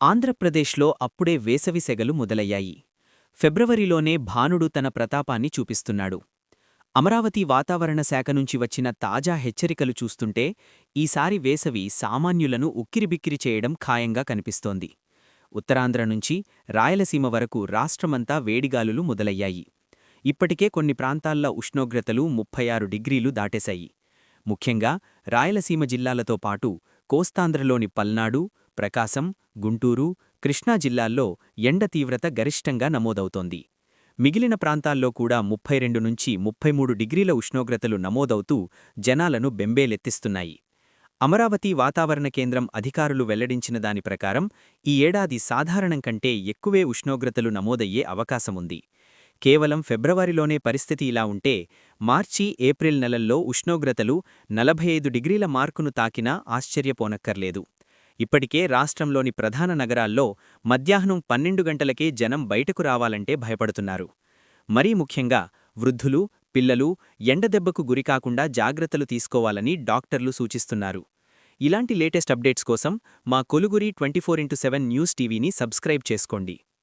ఆంధ్రప్రదేశ్లో అప్పుడే వేసవి సెగలు మొదలయ్యాయి. ఫిబ్రవరిలోనే భానుడు తన ప్రతాపాన్ని చూపిస్తున్నాడు. అమరావతి వాతావరణ శాఖ నుంచి వచ్చిన తాజా హెచ్చరికలు చూస్తుంటే ఈసారి వేసవి సామాన్యులను ఉక్కిరిబిక్కిరి చేయడం ఖాయంగా కనిపిస్తోంది. ఉత్తరాంధ్ర నుంచి రాయలసీమ వరకు రాష్ట్రమంతా వేడిగాలులు మొదలయ్యాయి. ఇప్పటికే కొన్ని ప్రాంతాల్లో ఉష్ణోగ్రతలు 36 డిగ్రీలు దాటేశాయి. ముఖ్యంగా రాయలసీమ జిల్లాలతో పాటు కోస్తాంధ్రలోని పల్నాడు, ప్రకాశం, గుంటూరు, కృష్ణా జిల్లాల్లో ఎండ తీవ్రత గరిష్టంగా నమోదవుతోంది. మిగిలిన ప్రాంతాల్లో కూడా 32 నుంచి 33 డిగ్రీల ఉష్ణోగ్రతలు నమోదవుతూ జనాలను బెంబేలెత్తిస్తున్నాయి. అమరావతి వాతావరణ కేంద్రం అధికారులు వెల్లడించిన దాని ప్రకారం ఈ ఏడాది సాధారణం కంటే ఎక్కువే ఉష్ణోగ్రతలు నమోదయ్యే అవకాశముంది. కేవలం ఫిబ్రవరిలోనే పరిస్థితి ఇలా ఉంటే మార్చి, ఏప్రిల్ నెలల్లో ఉష్ణోగ్రతలు 45 డిగ్రీల మార్కును తాకినా ఆశ్చర్యపోనక్కర్లేదు. ఇప్పటికే రాష్ట్రంలోని ప్రధాన నగరాల్లో మధ్యాహ్నం 12 గంటలకే జనం బయటకు రావాలంటే భయపడుతున్నారు. మరీ ముఖ్యంగా వృద్ధులు, పిల్లలు ఎండదెబ్బకు గురికాకుండా జాగ్రత్తలు తీసుకోవాలని డాక్టర్లు సూచిస్తున్నారు. ఇలాంటి లేటెస్ట్ అప్డేట్స్ కోసం మా కొలుగురి 24x7 న్యూస్ టీవీని సబ్స్క్రైబ్ చేసుకోండి.